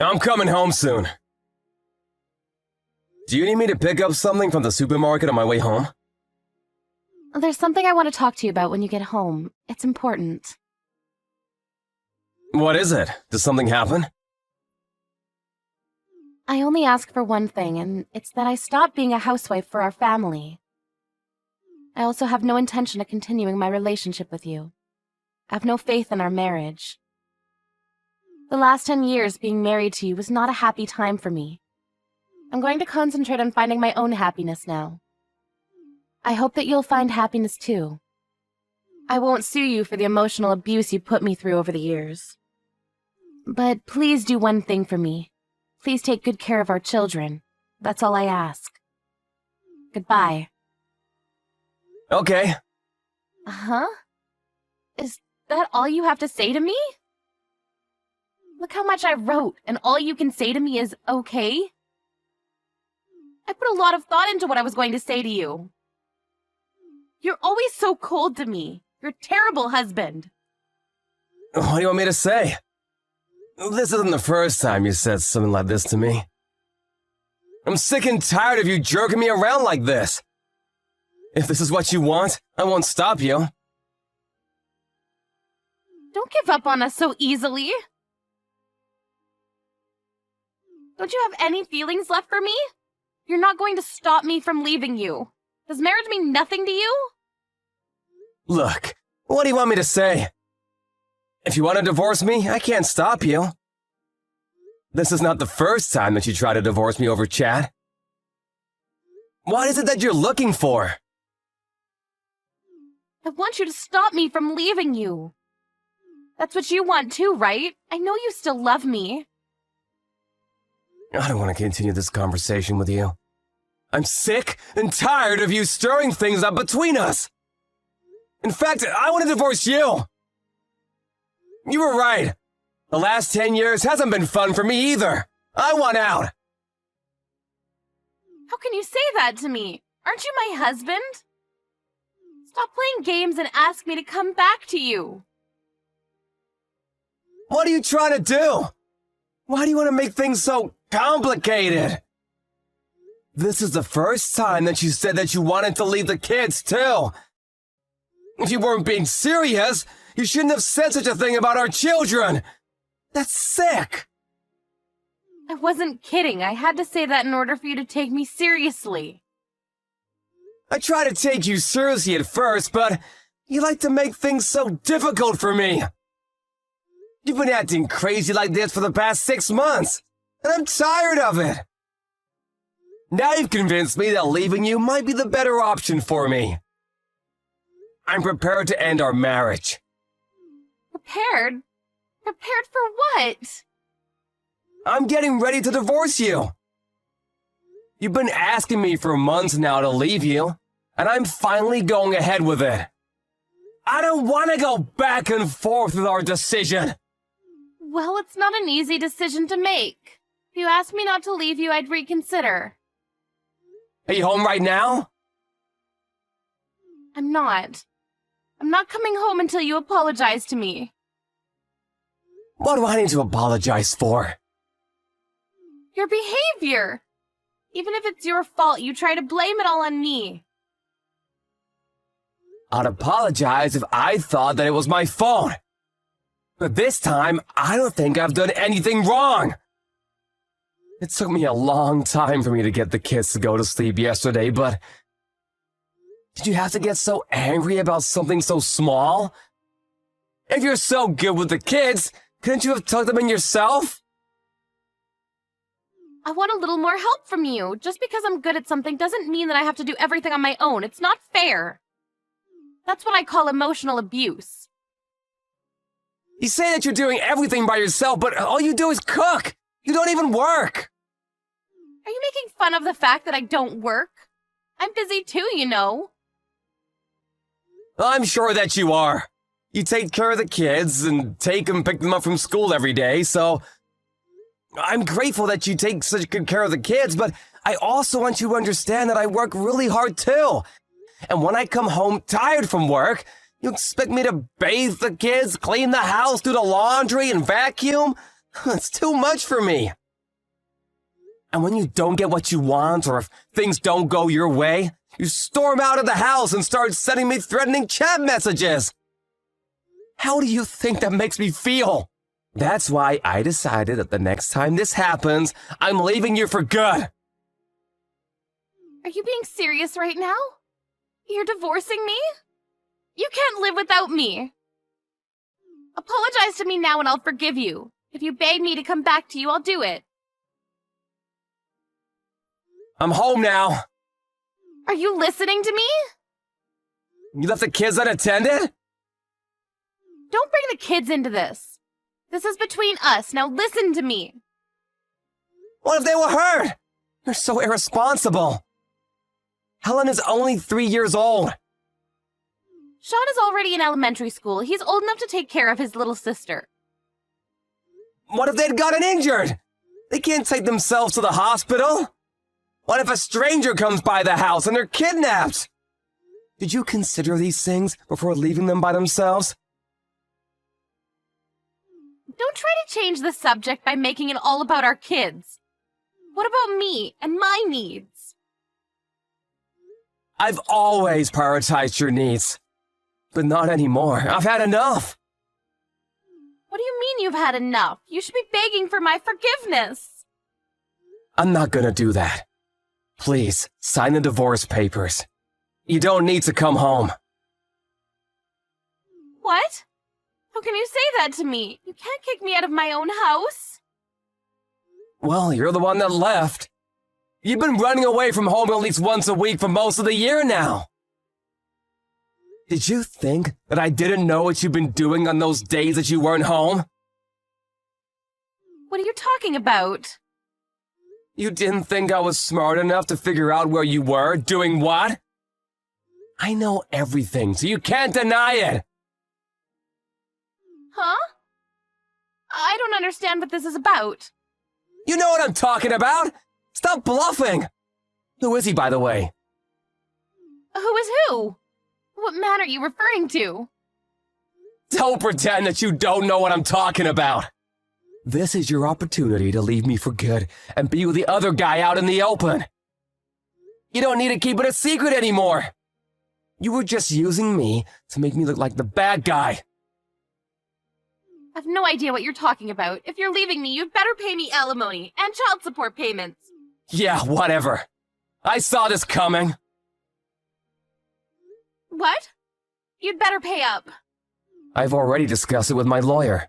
I'm coming home soon. Do you need me to pick up something from the supermarket on my way home? There's something I want to talk to you about when you get home. It's important. What is it? Did something happen? I only ask for one thing, and it's that I stop being a housewife for our family. I also have no intention of continuing my relationship with you. I have no faith in our marriage. The last 10 years being married to you was not a happy time for me. I'm going to concentrate on finding my own happiness now. I hope that you'll find happiness too. I won't sue you for the emotional abuse you put me through over the years. But please do one thing for me. Please take good care of our children. That's all I ask. Goodbye. Okay. Huh? Is that all you have to say to me? Look how much I wrote, and all you can say to me is okay? I put a lot of thought into what I was going to say to you. You're always so cold to me. You're a terrible husband. What do you want me to say? This isn't the first time you said something like this to me. I'm sick and tired of you jerking me around like this. If this is what you want, I won't stop you. Don't give up on us so easily. Don't you have any feelings left for me? You're not going to stop me from leaving you. Does marriage mean nothing to you? Look, what do you want me to say? If you want to divorce me, I can't stop you. This is not the first time that you try to divorce me over chat. What is it that you're looking for? I want you to stop me from leaving you. That's what you want too, right? I know you still love me. I don't want to continue this conversation with you. I'm sick and tired of you stirring things up between us. In fact, I want to divorce you. You were right. The last 10 years hasn't been fun for me either. I want out. How can you say that to me? Aren't you my husband? Stop playing games and ask me to come back to you. What are you trying to do? Why do you want to make things so complicated? This is the first time that you said that you wanted to leave the kids, too. If you weren't being serious, you shouldn't have said such a thing about our children. That's sick. I wasn't kidding. I had to say that in order for you to take me seriously. I tried to take you seriously at first, but you like to make things so difficult for me. You've been acting crazy like this for the past 6 months, and I'm tired of it. Now you've convinced me that leaving you might be the better option for me. I'm prepared to end our marriage. Prepared? Prepared for what? I'm getting ready to divorce you. You've been asking me for months now to leave you, and I'm finally going ahead with it. I don't want to go back and forth with our decision. Well, it's not an easy decision to make. If you asked me not to leave you, I'd reconsider. Are you home right now? I'm not. I'm not coming home until you apologize to me. What do I need to apologize for? Your behavior. Even if it's your fault, you try to blame it all on me. I'd apologize if I thought that it was my fault. But this time, I don't think I've done anything wrong. It took me a long time for me to get the kids to go to sleep yesterday, but did you have to get so angry about something so small? If you're so good with the kids, couldn't you have tucked them in yourself? I want a little more help from you. Just because I'm good at something doesn't mean that I have to do everything on my own. It's not fair. That's what I call emotional abuse. You say that you're doing everything by yourself, but all you do is cook. You don't even work. Are you making fun of the fact that I don't work? I'm busy too, you know. I'm sure that you are. You take care of the kids and take and pick them up from school every day, so I'm grateful that you take such good care of the kids, but I also want you to understand that I work really hard too. And when I come home tired from work, you expect me to bathe the kids, clean the house, do the laundry, and vacuum? It's too much for me. And when you don't get what you want, or if things don't go your way, you storm out of the house and start sending me threatening chat messages. How do you think that makes me feel? That's why I decided that the next time this happens, I'm leaving you for good. Are you being serious right now? You're divorcing me? You can't live without me. Apologize to me now and I'll forgive you. If you beg me to come back to you, I'll do it. I'm home now. Are you listening to me? You left the kids unattended? Don't bring the kids into this. This is between us. Now listen to me. What if they were hurt? You're so irresponsible. Helen is only 3 years old. Sean is already in elementary school. He's old enough to take care of his little sister. What if they'd gotten injured? They can't take themselves to the hospital. What if a stranger comes by the house and they're kidnapped? Did you consider these things before leaving them by themselves? Don't try to change the subject by making it all about our kids. What about me and my needs? I've always prioritized your needs. But not anymore. I've had enough. What do you mean you've had enough? You should be begging for my forgiveness. I'm not gonna do that. Please, sign the divorce papers. You don't need to come home. What? How can you say that to me? You can't kick me out of my own house. Well, you're the one that left. You've been running away from home at least once a week for most of the year now. Did you think that I didn't know what you've been doing on those days that you weren't home? What are you talking about? You didn't think I was smart enough to figure out where you were, doing what? I know everything, so you can't deny it. Huh? I don't understand what this is about. You know what I'm talking about. Stop bluffing. Who is he, by the way? Who is who? What man are you referring to? Don't pretend that you don't know what I'm talking about. This is your opportunity to leave me for good and be with the other guy out in the open. You don't need to keep it a secret anymore. You were just using me to make me look like the bad guy. I've no idea what you're talking about. If you're leaving me, you'd better pay me alimony and child support payments. Yeah, whatever. I saw this coming. What? You'd better pay up. I've already discussed it with my lawyer.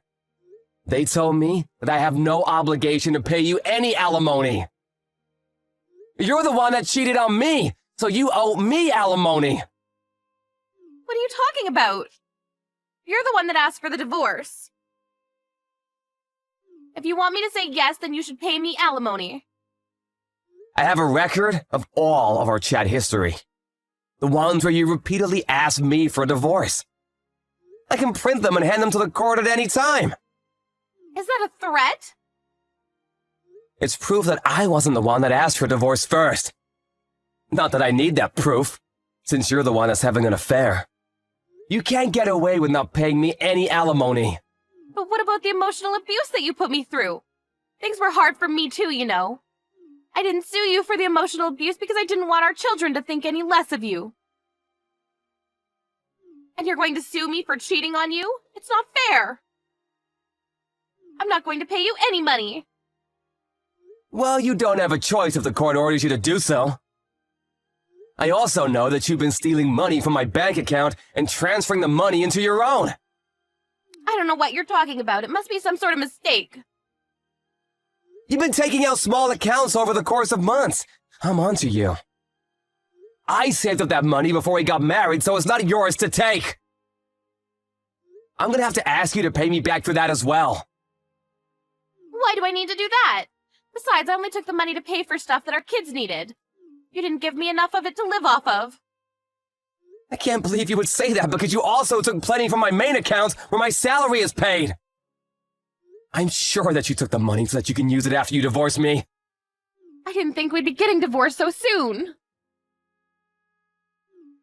They told me that I have no obligation to pay you any alimony. You're the one that cheated on me, so you owe me alimony. What are you talking about? You're the one that asked for the divorce. If you want me to say yes, then you should pay me alimony. I have a record of all of our chat history. The ones where you repeatedly asked me for a divorce. I can print them and hand them to the court at any time. Is that a threat? It's proof that I wasn't the one that asked for a divorce first. Not that I need that proof, since you're the one that's having an affair. You can't get away with not paying me any alimony. But what about the emotional abuse that you put me through? Things were hard for me too, you know. I didn't sue you for the emotional abuse because I didn't want our children to think any less of you. And you're going to sue me for cheating on you? It's not fair. I'm not going to pay you any money. Well, you don't have a choice if the court orders you to do so. I also know that you've been stealing money from my bank account and transferring the money into your own. I don't know what you're talking about. It must be some sort of mistake. You've been taking out small accounts over the course of months. I'm onto you. I saved up that money before we got married, so it's not yours to take. I'm gonna have to ask you to pay me back for that as well. Why do I need to do that? Besides, I only took the money to pay for stuff that our kids needed. You didn't give me enough of it to live off of. I can't believe you would say that because you also took plenty from my main account where my salary is paid. I'm sure that you took the money so that you can use it after you divorce me. I didn't think we'd be getting divorced so soon.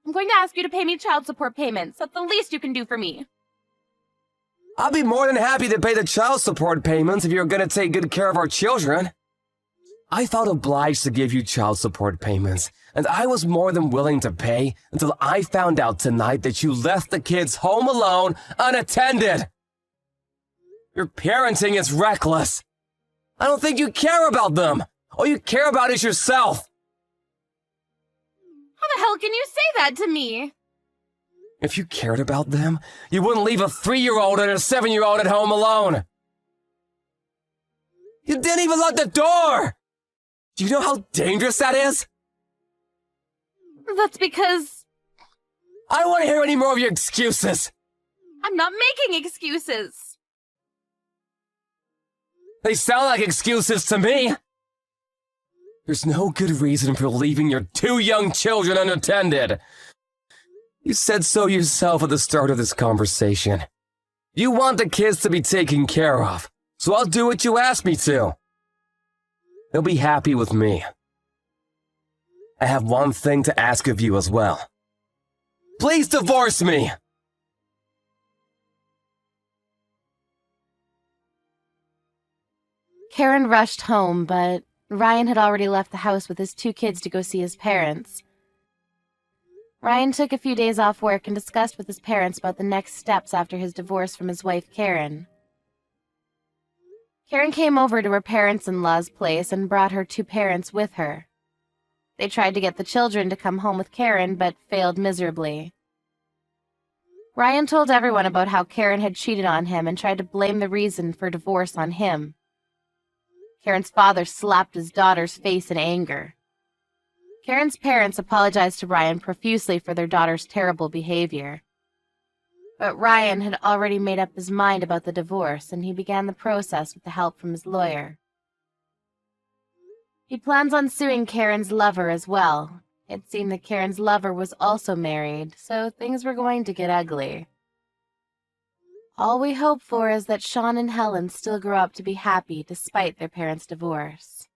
I'm going to ask you to pay me child support payments. That's the least you can do for me. I'll be more than happy to pay the child support payments if you're going to take good care of our children. I felt obliged to give you child support payments, and I was more than willing to pay until I found out tonight that you left the kids home alone, unattended. Your parenting is reckless. I don't think you care about them. All you care about is yourself. How the hell can you say that to me? If you cared about them, you wouldn't leave a 3-year-old and a 7-year-old at home alone. You didn't even lock the door! Do you know how dangerous that is? That's because I don't want to hear any more of your excuses. I'm not making excuses. They sound like excuses to me. There's no good reason for leaving your 2 young children unattended. You said so yourself at the start of this conversation. You want the kids to be taken care of, so I'll do what you ask me to. They'll be happy with me. I have one thing to ask of you as well. Please divorce me! Karen rushed home, but Ryan had already left the house with his 2 kids to go see his parents. Ryan took a few days off work and discussed with his parents about the next steps after his divorce from his wife, Karen. Karen came over to her parents-in-law's place and brought her 2 parents with her. They tried to get the children to come home with Karen, but failed miserably. Ryan told everyone about how Karen had cheated on him and tried to blame the reason for divorce on him. Karen's father slapped his daughter's face in anger. Karen's parents apologized to Ryan profusely for their daughter's terrible behavior. But Ryan had already made up his mind about the divorce, and he began the process with the help from his lawyer. He plans on suing Karen's lover as well. It seemed that Karen's lover was also married, so things were going to get ugly. All we hope for is that Sean and Helen still grow up to be happy despite their parents' divorce.